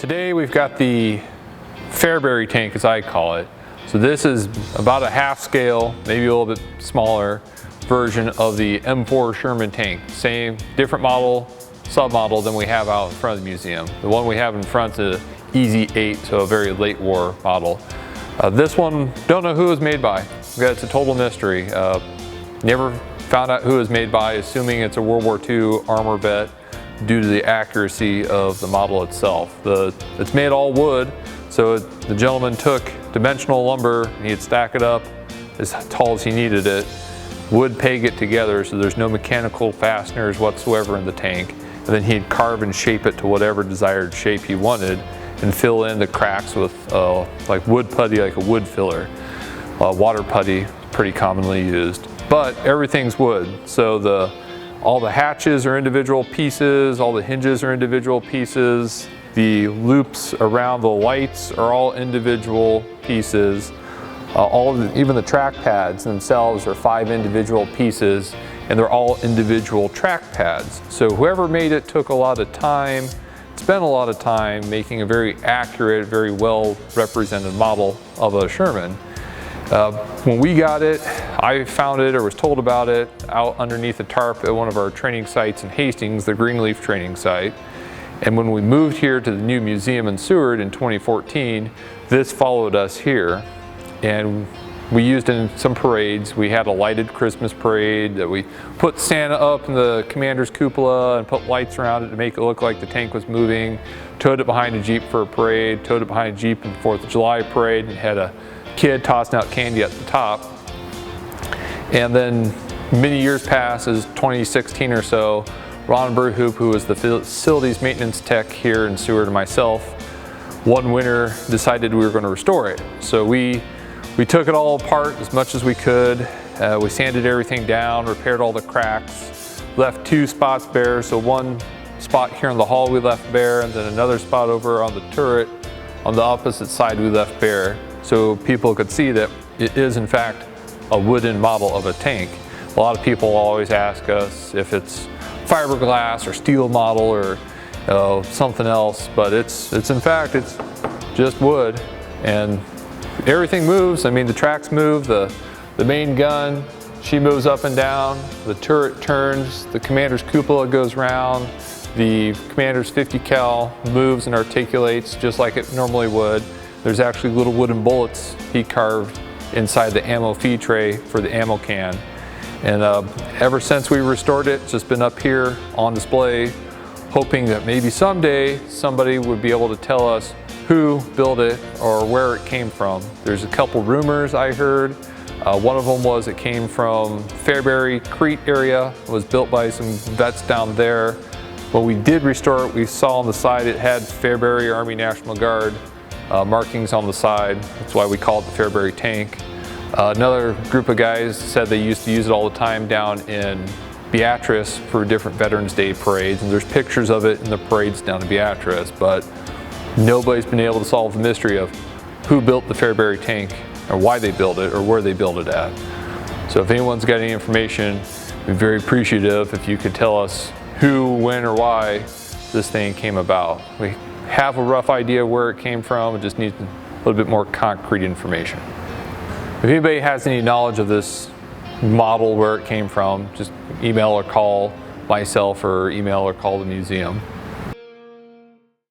Today we've got the Fairbury tank, as I call it. So this is about a half scale, maybe a little bit smaller version of the M4 Sherman Tank. Same, different model, sub-model than we have out in front of the museum. The one we have in front is an Easy 8, so a very late war model. This one, don't know who it was made by. It's a total mystery. Never found out who it was made by, assuming it's a World War II armor vet due to the accuracy of the model itself. It's made all wood, so the gentleman took dimensional lumber and he'd stack it up as tall as he needed it, wood peg it together so there's no mechanical fasteners whatsoever in the tank, and then he'd carve and shape it to whatever desired shape he wanted and fill in the cracks with like wood putty, like a wood filler. Water putty, pretty commonly used. But everything's wood, so all the hatches are individual pieces, all the hinges are individual pieces, the loops around the lights are all individual pieces. Even the track pads themselves are 5 individual pieces, and they're all individual track pads. So whoever made it took a lot of time, spent a lot of time making a very accurate, very well represented model of a Sherman. When we got it, I found it or was told about it out underneath a tarp at one of our training sites in Hastings, the Greenleaf training site. And when we moved here to the new museum in Seward in 2014, this followed us here. And we used it in some parades. We had a lighted Christmas parade that we put Santa up in the commander's cupola and put lights around it to make it look like the tank was moving, towed it behind a Jeep for a parade, towed it behind a Jeep in the 4th of July parade, and had a kid tossing out candy at the top. And then many years passed, as 2016 or so, Ron Burhoop, who was the facilities maintenance tech here in Seward, and myself, one winter decided we were going to restore it. So we took it all apart as much as we could. We sanded everything down, repaired all the cracks, left 2 spots bare. So one spot here in the hall we left bare, and then another spot over on the turret on the opposite side we left bare, so people could see that it is in fact a wooden model of a tank. A lot of people always ask us if it's fiberglass or steel model or something else, but it's in fact, it's just wood, and everything moves. I mean, the tracks move, the main gun, she moves up and down, the turret turns, the commander's cupola goes round, the commander's 50 cal moves and articulates just like it normally would. There's actually little wooden bullets he carved inside the ammo feed tray for the ammo can. And ever since we restored it, it's just been up here on display, hoping that maybe someday somebody would be able to tell us who built it or where it came from. There's a couple rumors I heard. One of them was it came from Fairbury, Crete area. It was built by some vets down there. When we did restore it, we saw on the side it had Fairbury Army National Guard markings on the side. That's why we call it the Fairbury tank. Another group of guys said they used to use it all the time down in Beatrice for different Veterans Day parades, and there's pictures of it in the parades down in Beatrice, but nobody's been able to solve the mystery of who built the Fairbury tank or why they built it or where they built it at. So if anyone's got any information, we'd be very appreciative if you could tell us who, when, or why this thing came about. We have a rough idea where it came from, it just needs a little bit more concrete information. If anybody has any knowledge of this model, where it came from, just email or call myself or email or call the museum.